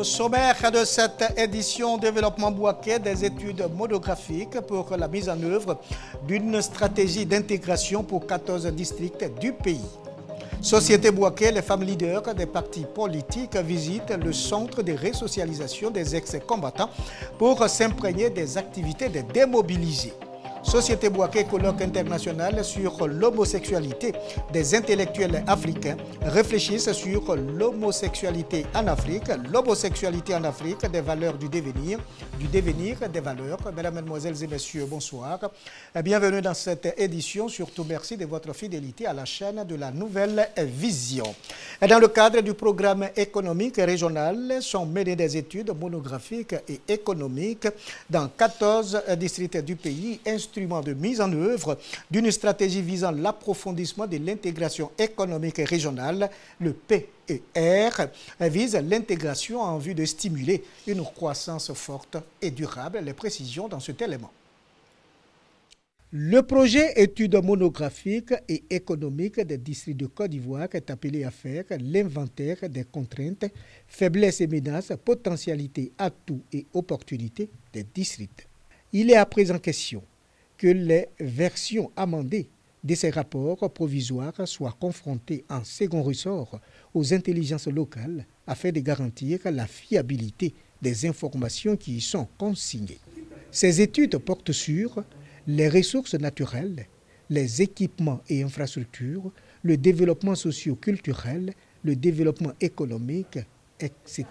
sommaire de cette édition Développement Bouaké, des études monographiques pour la mise en œuvre d'une stratégie d'intégration pour 14 districts du pays. Société Bouaké, les femmes leaders des partis politiques visitent le centre de résocialisation des ex-combattants pour s'imprégner des activités de démobilisés. Société Bouaké, colloque international sur l'homosexualité des intellectuels africains, réfléchissent sur l'homosexualité en Afrique, des valeurs du devenir des valeurs. Mesdames, Mesdemoiselles et Messieurs, bonsoir. Bienvenue dans cette édition. Surtout, merci de votre fidélité à la chaîne de la Nouvelle Vision. Dans le cadre du programme économique régional, sont menées des études monographiques et économiques dans 14 districts du pays, instrument de mise en œuvre d'une stratégie visant l'approfondissement de l'intégration économique régionale. Le PER vise l'intégration en vue de stimuler une croissance forte et durable. Les précisions dans cet élément. Le projet études monographiques et économiques des districts de Côte d'Ivoire est appelé à faire l'inventaire des contraintes, faiblesses et menaces, potentialités, atouts et opportunités des districts. Il est à présent question que les versions amendées de ces rapports provisoires soient confrontées en second ressort aux intelligences locales afin de garantir la fiabilité des informations qui y sont consignées. Ces études portent sur les ressources naturelles, les équipements et infrastructures, le développement socio-culturel, le développement économique, etc.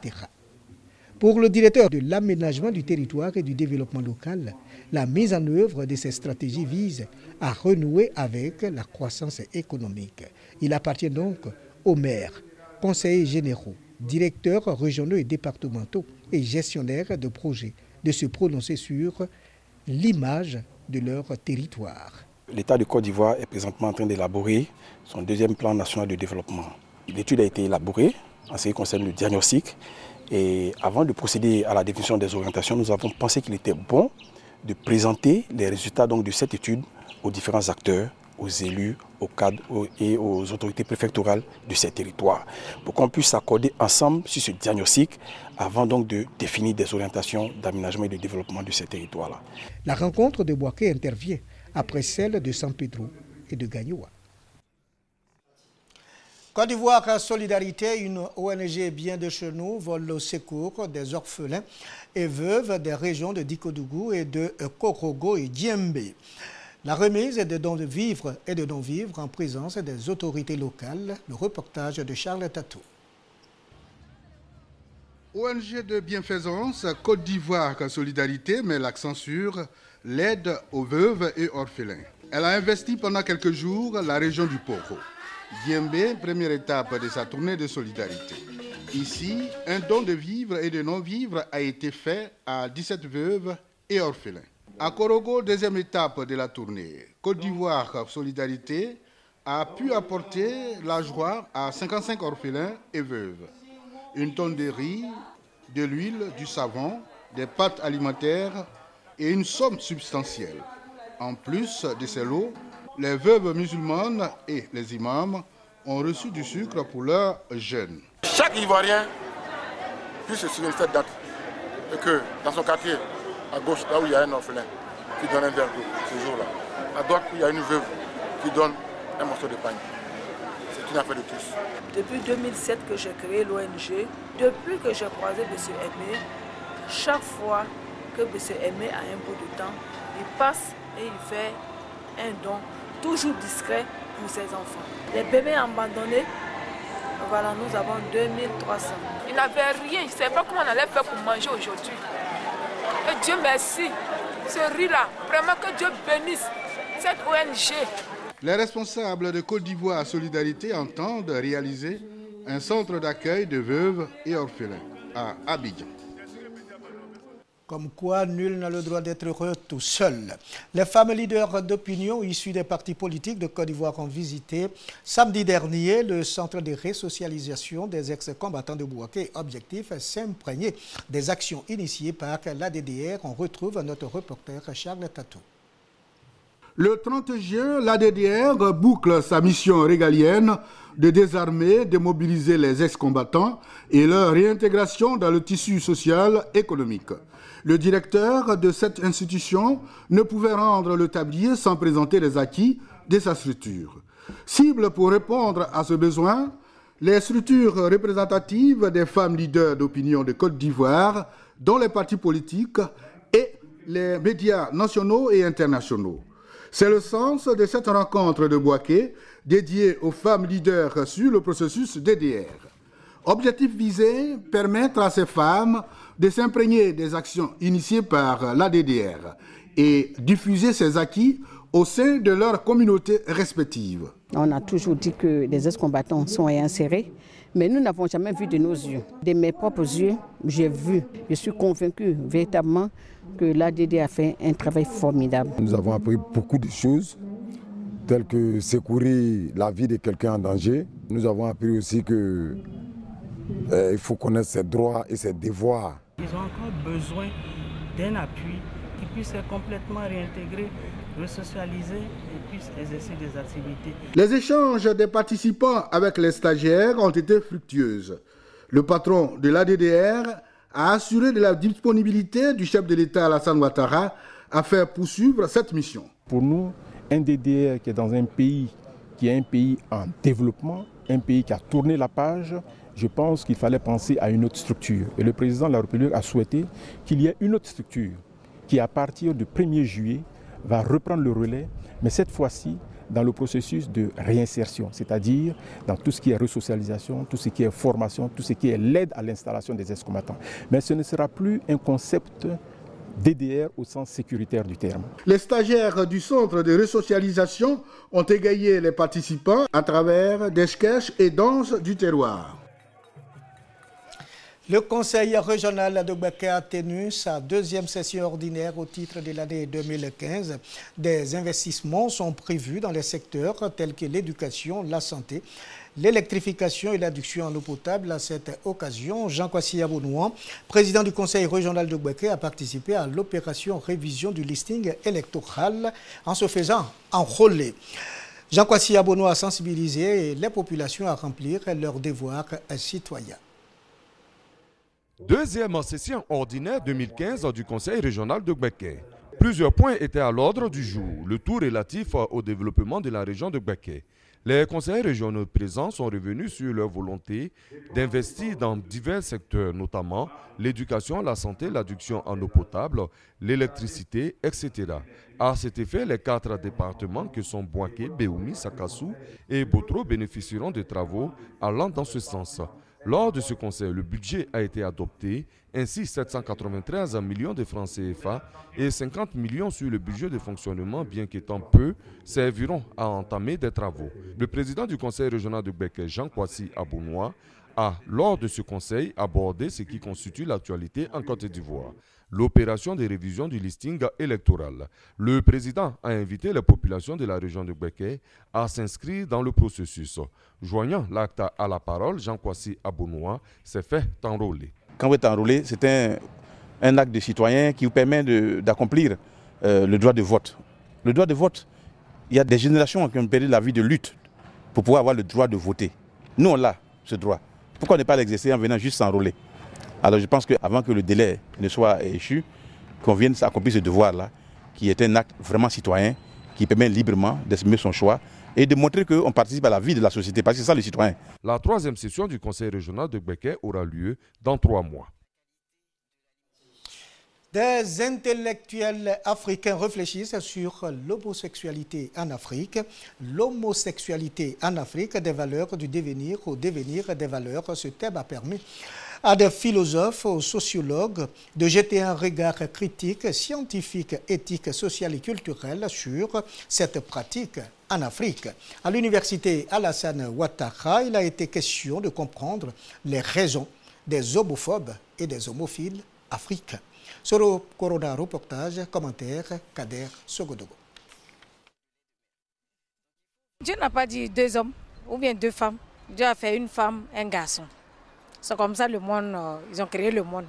Pour le directeur de l'aménagement du territoire et du développement local, la mise en œuvre de ces stratégies vise à renouer avec la croissance économique. Il appartient donc aux maires, conseillers généraux, directeurs régionaux et départementaux et gestionnaires de projets de se prononcer sur l'image de leur territoire. L'État de Côte d'Ivoire est présentement en train d'élaborer son deuxième plan national de développement. L'étude a été élaborée en ce qui concerne le diagnostic. Et avant de procéder à la définition des orientations, nous avons pensé qu'il était bon de présenter les résultats donc, de cette étude aux différents acteurs, aux élus, aux cadres et aux autorités préfectorales de ces territoires, pour qu'on puisse s'accorder ensemble sur ce diagnostic avant donc de définir des orientations d'aménagement et de développement de ces territoires-là. La rencontre de Bouaké intervient après celle de San Pedro et de Gagnoua. Côte d'Ivoire Solidarité, une ONG bien de chez nous, vole au secours des orphelins et veuves des régions de Dikodougou et de Korogo et Djembe. La remise des dons de vivres et de non-vivres en présence des autorités locales. Le reportage de Charles Tatou. ONG de bienfaisance, Côte d'Ivoire Solidarité met l'accent sur l'aide aux veuves et orphelins. Elle a investi pendant quelques jours la région du Poro. Djembe, première étape de sa tournée de solidarité. Ici, un don de vivres et de non-vivres a été fait à 17 veuves et orphelins. À Korogo, deuxième étape de la tournée, Côte d'Ivoire Solidarité a pu apporter la joie à 55 orphelins et veuves. Une tonne de riz, de l'huile, du savon, des pâtes alimentaires et une somme substantielle. En plus de ces lots, les veuves musulmanes et les imams ont reçu du sucre pour leurs jeunes. Chaque Ivoirien puisse se souvenir de cette date et que dans son quartier, à gauche, là où il y a un orphelin qui donne un verre d'eau ce jour-là, à droite où il y a une veuve qui donne un morceau de pain. C'est une affaire de tous. Depuis 2007 que j'ai créé l'ONG, depuis que j'ai croisé M. Aimé, chaque fois que M. Aimé a un bout de temps, il passe et il fait un don toujours discret pour ses enfants. Les bébés abandonnés, voilà, nous avons 2300. Il n'avait rien, il ne savait pas comment on allait faire pour manger aujourd'hui. Et Dieu merci, ce riz-là, vraiment que Dieu bénisse cette ONG. Les responsables de Côte d'Ivoire Solidarité entendent réaliser un centre d'accueil de veuves et orphelins à Abidjan. Comme quoi, nul n'a le droit d'être heureux tout seul. Les femmes leaders d'opinion issues des partis politiques de Côte d'Ivoire ont visité samedi dernier le centre de résocialisation des ex-combattants de Bouaké. Objectif, s'imprégner des actions initiées par l'ADDR. On retrouve notre reporter Charles Tatou. Le 30 juin, l'ADDR boucle sa mission régalienne de désarmer, de mobiliser les ex-combattants et leur réintégration dans le tissu social économique. Le directeur de cette institution ne pouvait rendre le tablier sans présenter les acquis de sa structure. Cible pour répondre à ce besoin, les structures représentatives des femmes leaders d'opinion de Côte d'Ivoire, dont les partis politiques et les médias nationaux et internationaux. C'est le sens de cette rencontre de Bouaké dédiée aux femmes leaders sur le processus DDR. Objectif visé, permettre à ces femmes de s'imprégner des actions initiées par l'ADDR et diffuser ces acquis au sein de leurs communautés respectives. On a toujours dit que les ex-combattants sont insérés, mais nous n'avons jamais vu de nos yeux. De mes propres yeux, j'ai vu, je suis convaincu véritablement que l'ADDR a fait un travail formidable. Nous avons appris beaucoup de choses, telles que secourir la vie de quelqu'un en danger. Nous avons appris aussi qu'il faut connaître ses droits et ses devoirs. Ils ont encore besoin d'un appui qui puisse être complètement réintégré, resocialisé et puisse exercer des activités. Les échanges des participants avec les stagiaires ont été fructueux. Le patron de l'ADDR a assuré de la disponibilité du chef de l'État Alassane Ouattara à faire poursuivre cette mission. Pour nous, un DDR qui est dans un pays qui est un pays en développement, un pays qui a tourné la page, je pense qu'il fallait penser à une autre structure. Et le président de la République a souhaité qu'il y ait une autre structure qui, à partir du 1er juillet, va reprendre le relais, mais cette fois-ci dans le processus de réinsertion, c'est-à-dire dans tout ce qui est resocialisation, tout ce qui est formation, tout ce qui est l'aide à l'installation des ex-combattants. Mais ce ne sera plus un concept DDR au sens sécuritaire du terme. Les stagiaires du centre de resocialisation ont égayé les participants à travers des sketchs et danses du terroir. Le Conseil régional de Bouaké a tenu sa deuxième session ordinaire au titre de l'année 2015. Des investissements sont prévus dans les secteurs tels que l'éducation, la santé, l'électrification et l'adduction en eau potable. À cette occasion, Jean Kwasi Abonouan, président du Conseil régional de Bouaké, a participé à l'opération révision du listing électoral en se faisant enrôler. Jean Kwasi Abonouan a sensibilisé les populations à remplir leurs devoirs citoyens. Deuxième session ordinaire 2015 du Conseil régional de Bouaké. Plusieurs points étaient à l'ordre du jour, le tout relatif au développement de la région de Bouaké. Les conseillers régionaux présents sont revenus sur leur volonté d'investir dans divers secteurs, notamment l'éducation, la santé, l'adduction en eau potable, l'électricité, etc. À cet effet, les 4 départements que sont Bouaké, Béoumi, Sakassou et Botro bénéficieront de travaux allant dans ce sens. Lors de ce conseil, le budget a été adopté, ainsi 793 millions de francs CFA et 50 millions sur le budget de fonctionnement, bien qu'étant peu, serviront à entamer des travaux. Le président du conseil régional de Bouaké, Jean Kwasi Abonouan, a, lors de ce conseil, abordé ce qui constitue l'actualité en Côte d'Ivoire. L'opération de révision du listing électoral. Le président a invité les populations de la région de Bouaké à s'inscrire dans le processus. Joignant l'acte à la parole, Jean Kwasi Abonouan s'est fait enrôler. Quand vous êtes enrôlé, c'est un acte de citoyen qui vous permet d'accomplir le droit de vote. Le droit de vote, il y a des générations qui ont perdu la vie de lutte pour pouvoir avoir le droit de voter. Nous, on a ce droit. Pourquoi ne pas l'exercer en venant juste s'enrôler? Alors je pense qu'avant que le délai ne soit échu, qu'on vienne accomplir ce devoir-là, qui est un acte vraiment citoyen, qui permet librement d'exprimer son choix et de montrer qu'on participe à la vie de la société, parce que c'est ça le citoyen. La 3e session du Conseil régional de Bouaké aura lieu dans 3 mois. Des intellectuels africains réfléchissent sur l'homosexualité en Afrique. L'homosexualité en Afrique, des valeurs du devenir au devenir des valeurs. Ce thème a permis à des philosophes, aux sociologues de jeter un regard critique, scientifique, éthique, social et culturel sur cette pratique en Afrique. À l'université Alassane Ouattara, il a été question de comprendre les raisons des homophobes et des homophiles africains. Sur le Corona reportage, commentaire Kader Sogodogo. Dieu n'a pas dit 2 hommes ou bien 2 femmes. Dieu a fait une femme, un garçon. C'est comme ça le monde, ils ont créé le monde.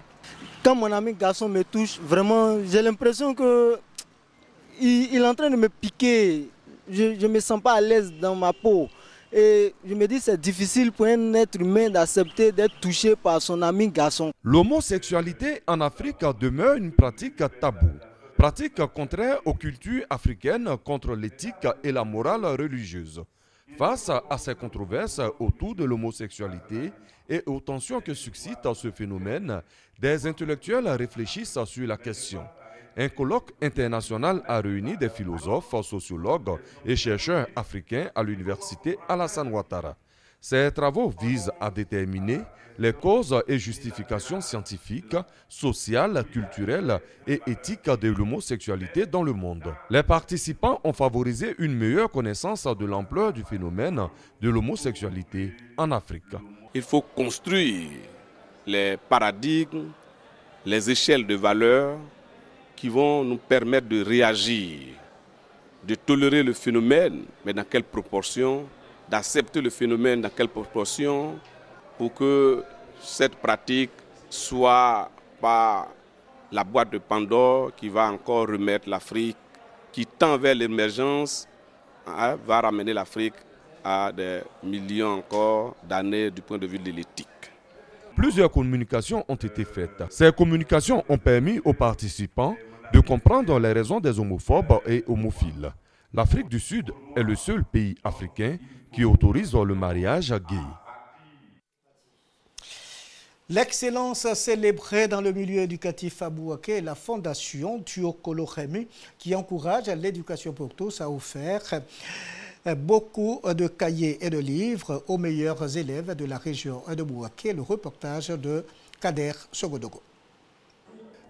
Quand mon ami garçon me touche, vraiment, j'ai l'impression qu'il il est en train de me piquer. Je ne me sens pas à l'aise dans ma peau. Et je me dis que c'est difficile pour un être humain d'accepter d'être touché par son ami garçon. L'homosexualité en Afrique demeure une pratique taboue. Pratique contraire aux cultures africaines, contre l'éthique et la morale religieuse. Face à ces controverses autour de l'homosexualité et aux tensions que suscite ce phénomène, des intellectuels réfléchissent sur la question. Un colloque international a réuni des philosophes, sociologues et chercheurs africains à l'université Alassane Ouattara. Ces travaux visent à déterminer les causes et justifications scientifiques, sociales, culturelles et éthiques de l'homosexualité dans le monde. Les participants ont favorisé une meilleure connaissance de l'ampleur du phénomène de l'homosexualité en Afrique. Il faut construire les paradigmes, les échelles de valeurs qui vont nous permettre de réagir, de tolérer le phénomène, mais dans quelle proportion, d'accepter le phénomène dans quelle proportion, pour que cette pratique soit pas la boîte de Pandore qui va encore remettre l'Afrique, qui tend vers l'émergence, va ramener l'Afrique à des millions encore d'années du point de vue de l'éthique. Plusieurs communications ont été faites. Ces communications ont permis aux participants de comprendre les raisons des homophobes et homophiles. L'Afrique du Sud est le seul pays africain qui autorise le mariage gay. L'excellence célébrée dans le milieu éducatif à Bouaké, la fondation Thiokolo Rémy, qui encourage l'éducation pour tous, a offert beaucoup de cahiers et de livres aux meilleurs élèves de la région de Bouaké. Le reportage de Kader Sogodogo.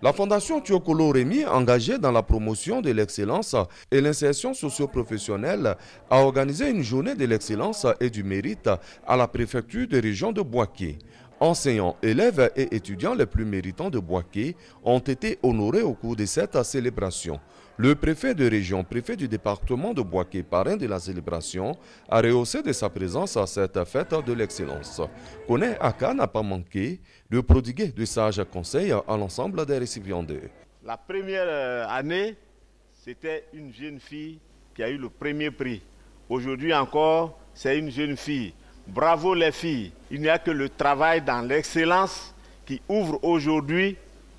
La Fondation Thiokolo Rémy, engagée dans la promotion de l'excellence et l'insertion socio-professionnelle, a organisé une journée de l'excellence et du mérite à la préfecture de région de Bouaké. Enseignants, élèves et étudiants les plus méritants de Bouaké ont été honorés au cours de cette célébration. Le préfet de région, préfet du département de Bouaké, parrain de la célébration, a rehaussé de sa présence à cette fête de l'excellence. Kone Aka n'a pas manqué de prodiguer de sages conseils à l'ensemble des récipiendaires. La première année, c'était une jeune fille qui a eu le premier prix. Aujourd'hui encore, c'est une jeune fille. Bravo les filles. Il n'y a que le travail dans l'excellence qui ouvre aujourd'hui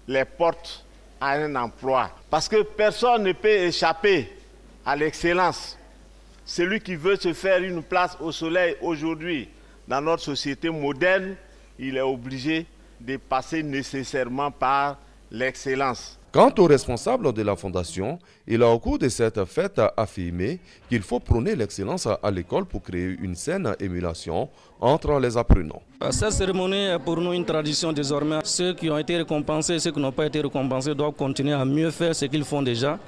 les portes à un emploi. Parce que personne ne peut échapper à l'excellence. Celui qui veut se faire une place au soleil aujourd'hui dans notre société moderne, il est obligé de passer nécessairement par l'excellence. Quant au responsable de la fondation, il a au cours de cette fête affirmé qu'il faut prôner l'excellence à l'école pour créer une saine émulation entre les apprenants. Cette cérémonie est pour nous une tradition désormais. Ceux qui ont été récompensés et ceux qui n'ont pas été récompensés doivent continuer à mieux faire ce qu'ils font déjà,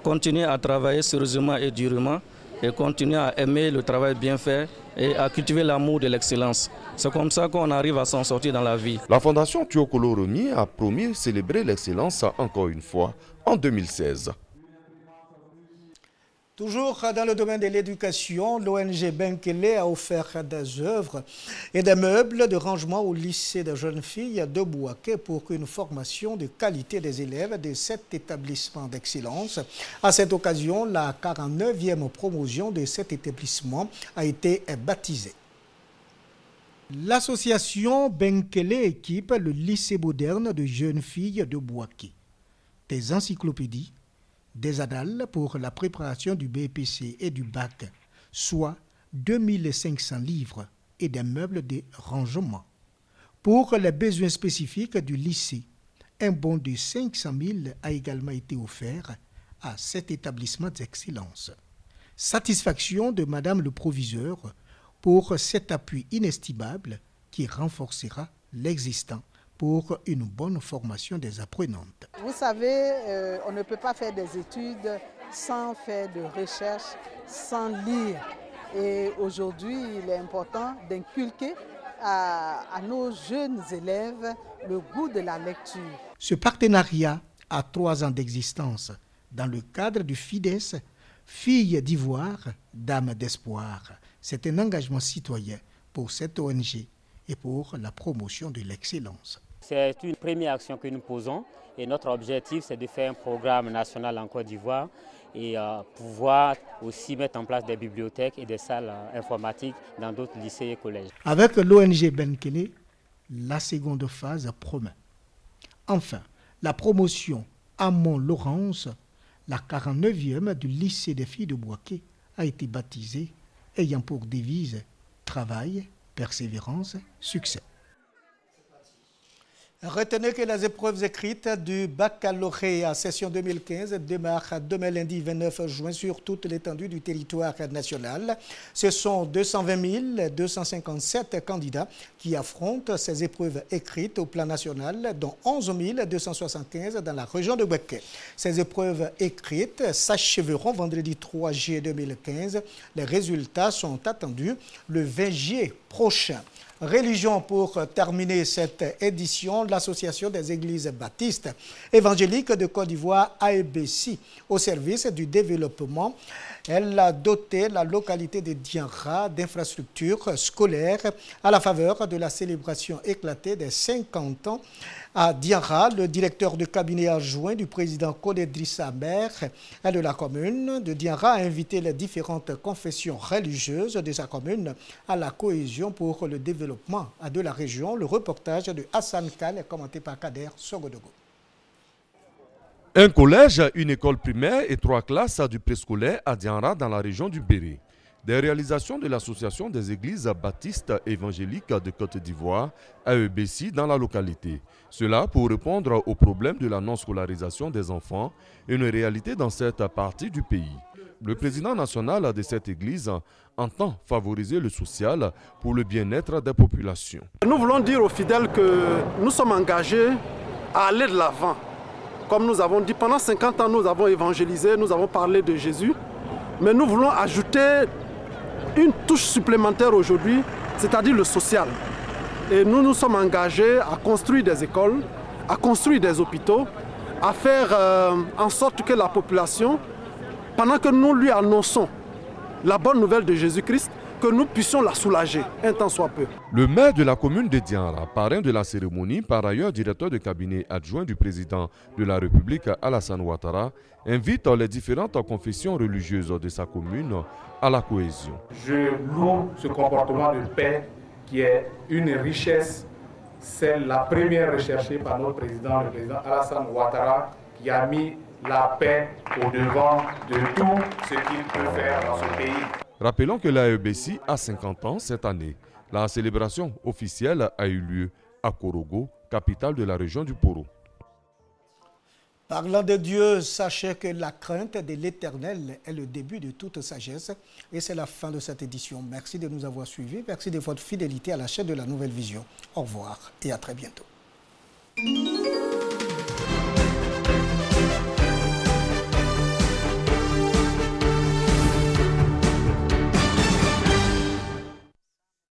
continuer à travailler sérieusement et durement et continuer à aimer le travail bien fait et à cultiver l'amour de l'excellence. C'est comme ça qu'on arrive à s'en sortir dans la vie. La Fondation Thiokolo Rémy a promis célébrer l'excellence encore une fois en 2016. Toujours dans le domaine de l'éducation, l'ONG Benkele a offert des œuvres et des meubles de rangement au lycée de jeunes filles de Bouaké pour une formation de qualité des élèves de cet établissement d'excellence. À cette occasion, la 49e promotion de cet établissement a été baptisée. L'association Benkele équipe le lycée moderne de jeunes filles de Bouaké. Des encyclopédies, des annales pour la préparation du BPC et du bac, soit 2500 livres et des meubles de rangement. Pour les besoins spécifiques du lycée, un bon de 500 000 a également été offert à cet établissement d'excellence. Satisfaction de Madame le Proviseur pour cet appui inestimable qui renforcera l'existant pour une bonne formation des apprenantes. Vous savez, on ne peut pas faire des études sans faire de recherche, sans lire. Et aujourd'hui, il est important d'inculquer à nos jeunes élèves le goût de la lecture. Ce partenariat a 3 ans d'existence dans le cadre du FIDES, Filles d'Ivoire, Dames d'Espoir. C'est un engagement citoyen pour cette ONG et pour la promotion de l'excellence. C'est une première action que nous posons et notre objectif c'est de faire un programme national en Côte d'Ivoire et pouvoir aussi mettre en place des bibliothèques et des salles informatiques dans d'autres lycées et collèges. Avec l'ONG Benkele, la seconde phase promet. Enfin, la promotion Amont-Laurence, la 49e du lycée des filles de Bouaké, a été baptisée, ayant pour devise travail, persévérance, succès. Retenez que les épreuves écrites du baccalauréat session 2015 démarrent demain lundi 29 juin sur toute l'étendue du territoire national. Ce sont 220 257 candidats qui affrontent ces épreuves écrites au plan national, dont 11 275 dans la région de Bouaké. Ces épreuves écrites s'achèveront vendredi 3 juillet 2015. Les résultats sont attendus le 20 juillet prochain. Religion pour terminer cette édition, l'Association des Églises baptistes évangéliques de Côte d'Ivoire, AEBC, au service du développement. Elle a doté la localité de Dianra d'infrastructures scolaires à la faveur de la célébration éclatée des 50 ans. À Dianra, le directeur de cabinet adjoint du président Kodedrissa Mer et de la commune de Dianra a invité les différentes confessions religieuses de sa commune à la cohésion pour le développement de la région. Le reportage de Hassan Khan est commenté par Kader Sogodogo. Un collège, une école primaire et 3 classes du préscolaire à Dianra dans la région du Béré. Des réalisations de l'Association des Églises baptistes évangéliques de Côte d'Ivoire, AEBC, dans la localité. Cela pour répondre au problème de la non-scolarisation des enfants, une réalité dans cette partie du pays. Le président national de cette église entend favoriser le social pour le bien-être des populations. Nous voulons dire aux fidèles que nous sommes engagés à aller de l'avant. Comme nous avons dit, pendant 50 ans, nous avons évangélisé, nous avons parlé de Jésus, mais nous voulons ajouter une touche supplémentaire aujourd'hui, c'est-à-dire le social. Et nous nous sommes engagés à construire des écoles, à construire des hôpitaux, à faire en sorte que la population, pendant que nous lui annonçons la bonne nouvelle de Jésus-Christ, que nous puissions la soulager, un temps soit peu. Le maire de la commune de Dianra, parrain de la cérémonie, par ailleurs directeur de cabinet adjoint du président de la République Alassane Ouattara, invite les différentes confessions religieuses de sa commune à la cohésion. Je loue ce comportement de paix qui est une richesse, c'est la première recherchée par notre président, le président Alassane Ouattara, qui a mis la paix au devant de tout ce qu'il peut faire dans ce pays. Rappelons que l'AEBC a 50 ans cette année. La célébration officielle a eu lieu à Korogo, capitale de la région du Poro. Parlant de Dieu, sachez que la crainte de l'Éternel est le début de toute sagesse. Et c'est la fin de cette édition. Merci de nous avoir suivis. Merci de votre fidélité à la chaîne de la Nouvelle Vision. Au revoir et à très bientôt.